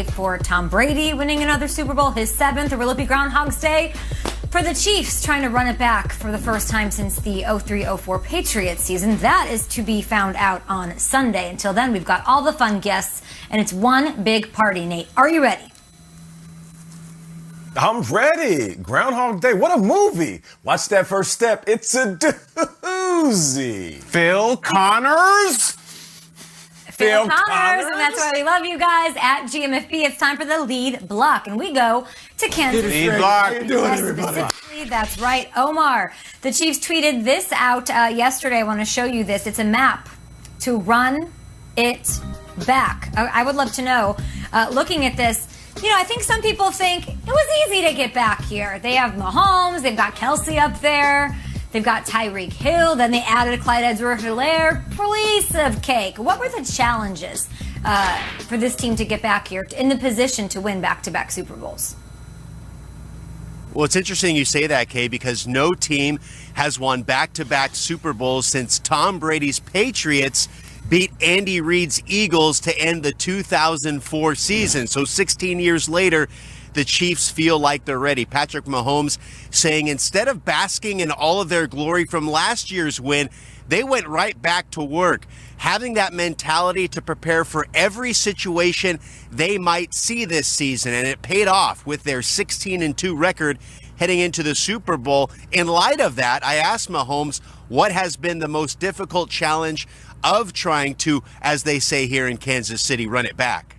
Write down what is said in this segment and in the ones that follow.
For Tom Brady winning another Super Bowl, his 7th, or will it be Groundhog's Day for the Chiefs trying to run it back for the first time since the 03-04 Patriots season? That is to be found out on Sunday. Until then, we've got all the fun guests, and it's one big party. Nate, are you ready? I'm ready. Groundhog Day. What a movie. Watch that first step. It's a doozy. Phil Connors? Phil Connors, and that's why we love you guys at GMFB. It's time for the lead block, and we go to Kansas City. Lead block. How you doing, everybody? That's right, Omar. The Chiefs tweeted this out yesterday. I want to show you this. It's a map to run it back. I would love to know, looking at this, you know, I think some people think it was easy to get back here. They have Mahomes, they've got Kelsey up there. They've got Tyreek Hill. Then they added Clyde Edwards-Helaire. Piece of cake. What were the challenges for this team to get back here in the position to win back-to-back Super Bowls? Well, it's interesting you say that, Kay, because no team has won back-to-back Super Bowls since Tom Brady's Patriots beat Andy Reid's Eagles to end the 2004 season. So 16 years later, the Chiefs feel like they're ready. Patrick Mahomes saying instead of basking in all of their glory from last year's win, they went right back to work, having that mentality to prepare for every situation they might see this season. And it paid off with their 16-2 record heading into the Super Bowl. In light of that, I asked Mahomes what has been the most difficult challenge of trying to, as they say here in Kansas City, run it back.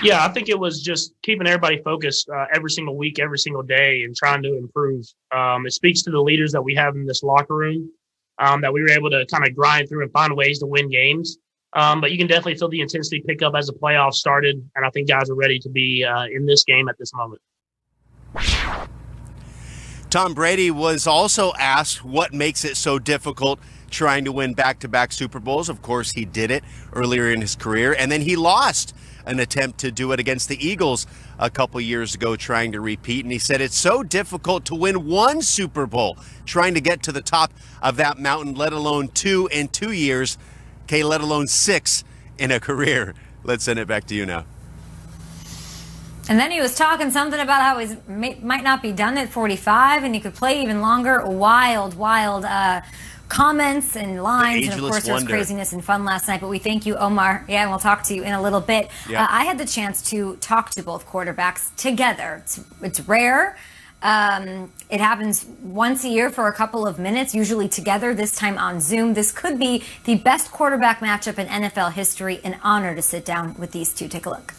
Yeah, I think it was just keeping everybody focused every single week, every single day, and trying to improve. It speaks to the leaders that we have in this locker room, that we were able to kind of grind through and find ways to win games. But you can definitely feel the intensity pick up as the playoffs started, and I think guys are ready to be in this game at this moment. Tom Brady was also asked what makes it so difficult trying to win back-to-back Super Bowls. Of course, he did it earlier in his career, and then he lost an attempt to do it against the Eagles a couple years ago, trying to repeat. And he said it's so difficult to win one Super Bowl, trying to get to the top of that mountain, let alone 2 in 2 years, okay, let alone 6 in a career. Let's send it back to you now. And then he was talking something about how he might not be done at 45 and he could play even longer. Wild comments and lines. And of course, there was craziness and fun last night. But we thank you, Omar. Yeah, and we'll talk to you in a little bit. Yeah. I had the chance to talk to both quarterbacks together. It's rare. It happens once a year for a couple of minutes, usually together, this time on Zoom. This could be the best quarterback matchup in NFL history. An honor to sit down with these two. Take a look.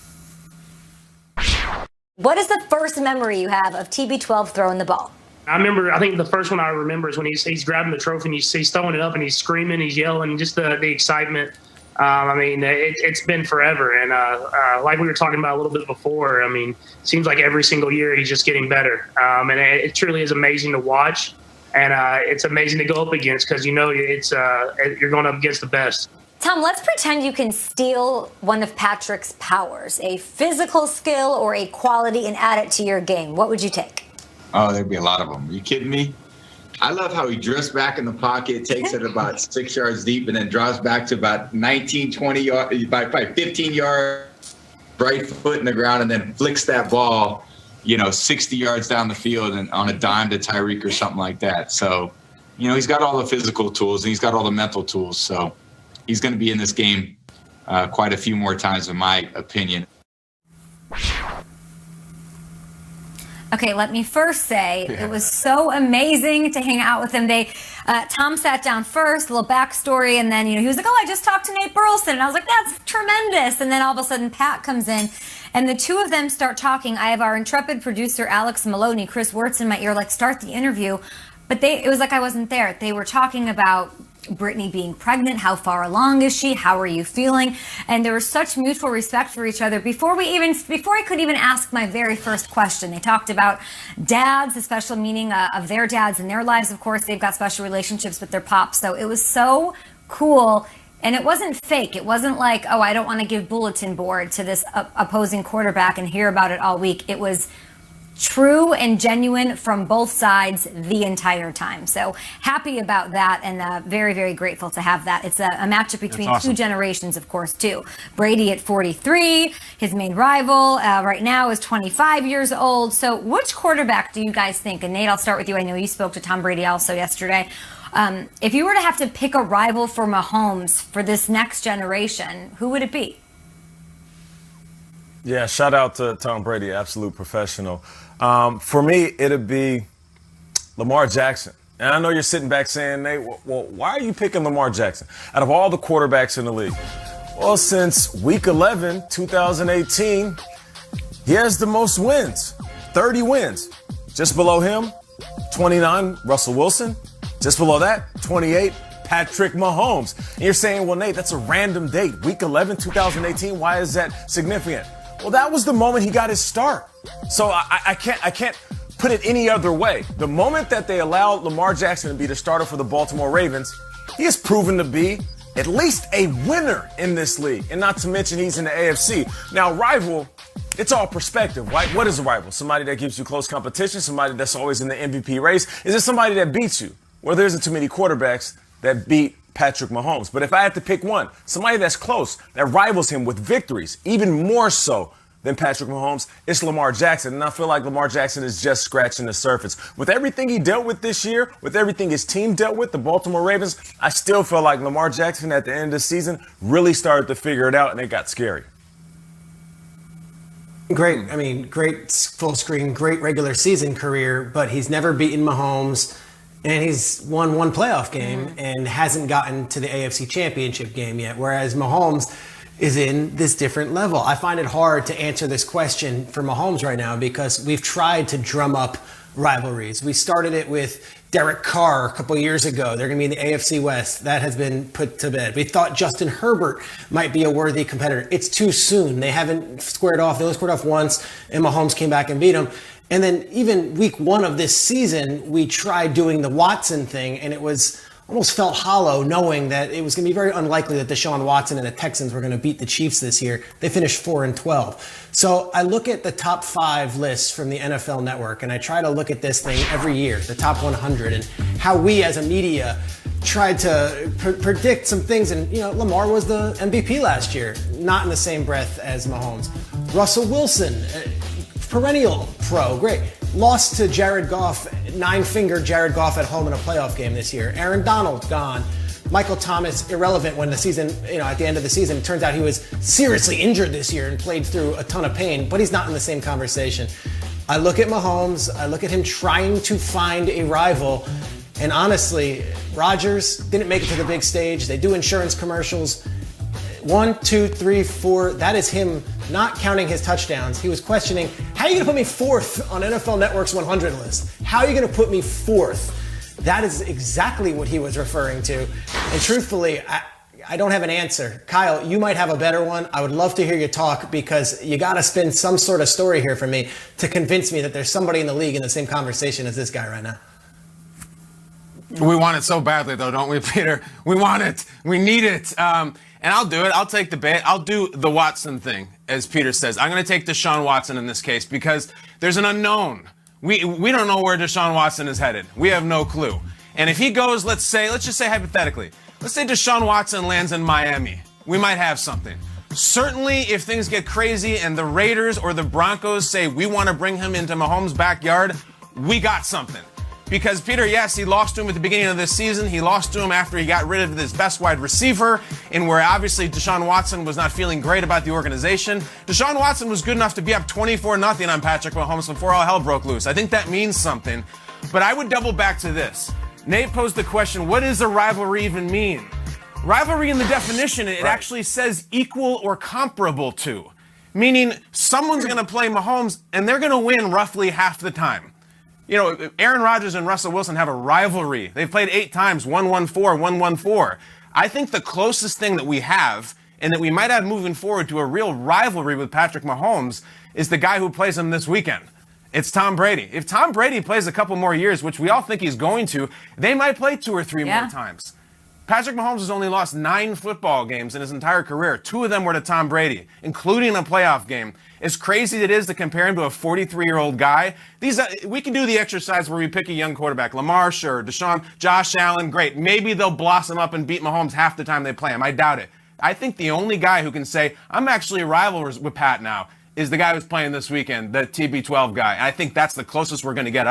What is the first memory you have of TB12 throwing the ball? I think the first one I remember is when he's grabbing the trophy and he's throwing it up and he's screaming, he's yelling, just the excitement. I mean, it's been forever. And like we were talking about a little bit before, I mean, it seems like every single year he's just getting better. And it truly is amazing to watch. And it's amazing to go up against because, you know, you're going up against the best. Tom, let's pretend you can steal one of Patrick's powers, a physical skill or a quality, and add it to your game. What would you take? Oh, there'd be a lot of them. Are you kidding me? I love how he drifts back in the pocket, takes it about 6 yards deep, and then drops back to about 19, 20 yards, probably 15 yards, right foot in the ground, and then flicks that ball, 60 yards down the field and on a dime to Tyreek or something like that. So, he's got all the physical tools and he's got all the mental tools. So he's going to be in this game quite a few more times, in my opinion. Okay, let me first say it was so amazing to hang out with him. Tom sat down first, a little backstory, and then he was like, "Oh, I just talked to Nate Burleson," and I was like, "That's tremendous." And then all of a sudden, Pat comes in, and the two of them start talking. I have our intrepid producer Alex Maloney, Chris Wirtz in my ear, like start the interview, but it was like I wasn't there. They were talking about Brittany being pregnant. How far along is she? How are you feeling? And there was such mutual respect for each other. Before I could even ask my very first question, they talked about dads, the special meaning of their dads in their lives. Of course, they've got special relationships with their pops. So it was so cool. And it wasn't fake. It wasn't like, oh, I don't want to give bulletin board to this opposing quarterback and hear about it all week. It was true and genuine from both sides the entire time. So happy about that, and very, very grateful to have that. It's a matchup between two generations, of course, too. Brady at 43, his main rival right now is 25 years old. So which quarterback do you guys think? And Nate, I'll start with you. I know you spoke to Tom Brady also yesterday. If you were to have to pick a rival for Mahomes for this next generation, who would it be? Yeah, shout out to Tom Brady, absolute professional. For me, it'd be Lamar Jackson. And I know you're sitting back saying, Nate, well, why are you picking Lamar Jackson out of all the quarterbacks in the league? Well, since week 11, 2018, he has the most wins, 30 wins. Just below him, 29, Russell Wilson. Just below that, 28, Patrick Mahomes. And you're saying, well, Nate, that's a random date. Week 11, 2018, why is that significant? Well, that was the moment he got his start. So I can't put it any other way. The moment that they allowed Lamar Jackson to be the starter for the Baltimore Ravens, he has proven to be at least a winner in this league. And not to mention he's in the AFC. Now, rival, it's all perspective, right? What is a rival? Somebody that gives you close competition, somebody that's always in the MVP race. Is it somebody that beats you? Well, there isn't too many quarterbacks that beat Patrick Mahomes. But if I had to pick one, somebody that's close, that rivals him with victories, even more so than Patrick Mahomes, it's Lamar Jackson. And I feel like Lamar Jackson is just scratching the surface. With everything he dealt with this year, with everything his team dealt with, the Baltimore Ravens, I still feel like Lamar Jackson at the end of the season really started to figure it out, and it got scary. Great full screen, great regular season career, but he's never beaten Mahomes. And he's won one playoff game and hasn't gotten to the AFC Championship game yet, whereas Mahomes is in this different level. I find it hard to answer this question for Mahomes right now because we've tried to drum up rivalries. We started it with Derek Carr a couple years ago. They're going to be in the AFC West. That has been put to bed. We thought Justin Herbert might be a worthy competitor. It's too soon. They haven't squared off. They only squared off once, and Mahomes came back and beat him. And then even week 1 of this season, we tried doing the Watson thing, and it was almost felt hollow knowing that it was going to be very unlikely that Deshaun Watson and the Texans were going to beat the Chiefs this year. They finished 4-12. So I look at the top 5 lists from the NFL Network, and I try to look at this thing every year, the top 100, and how we as a media tried to predict some things. And, Lamar was the MVP last year, not in the same breath as Mahomes. Russell Wilson, perennial pro, great. Lost to Jared Goff, 9-finger Jared Goff at home in a playoff game this year. Aaron Donald, gone. Michael Thomas, irrelevant when the season, at the end of the season, it turns out he was seriously injured this year and played through a ton of pain, but he's not in the same conversation. I look at Mahomes, I look at him trying to find a rival, and honestly, Rodgers didn't make it to the big stage. They do insurance commercials. 1, 2, 3, 4, that is him not counting his touchdowns. He was questioning, how are you going to put me 4th on NFL Network's 100 list? How are you going to put me 4th? That is exactly what he was referring to. And truthfully, I don't have an answer. Kyle, you might have a better one. I would love to hear you talk because you got to spin some sort of story here for me to convince me that there's somebody in the league in the same conversation as this guy right now. We want it so badly, though, don't we, Peter? We want it. We need it. And I'll do it. I'll take the bait. I'll do the Watson thing, as Peter says. I'm going to take Deshaun Watson in this case because there's an unknown. We don't know where Deshaun Watson is headed. We have no clue. And if he goes, let's just say hypothetically, let's say Deshaun Watson lands in Miami. We might have something. Certainly, if things get crazy and the Raiders or the Broncos say we want to bring him into Mahomes' backyard, we got something. Because Peter, yes, he lost to him at the beginning of this season. He lost to him after he got rid of his best wide receiver, and where obviously Deshaun Watson was not feeling great about the organization. Deshaun Watson was good enough to be up 24-0 on Patrick Mahomes before all hell broke loose. I think that means something. But I would double back to this. Nate posed the question, what does a rivalry even mean? Rivalry in the definition, it actually says equal or comparable to. Meaning someone's going to play Mahomes, and they're going to win roughly half the time. Aaron Rodgers and Russell Wilson have a rivalry. They've played 8 times, 1-1-4, 1-1-4. I think the closest thing that we have, and that we might have moving forward to a real rivalry with Patrick Mahomes, is the guy who plays him this weekend. It's Tom Brady. If Tom Brady plays a couple more years, which we all think he's going to, they might play 2 or 3 more times. Patrick Mahomes has only lost 9 football games in his entire career. 2 of them were to Tom Brady, including a playoff game. As crazy as it is to compare him to a 43-year-old guy, we can do the exercise where we pick a young quarterback. Lamar, sure. Deshaun, Josh Allen, great. Maybe they'll blossom up and beat Mahomes half the time they play him. I doubt it. I think the only guy who can say, I'm actually a rival with Pat now, is the guy who's playing this weekend, the TB12 guy. I think that's the closest we're going to get.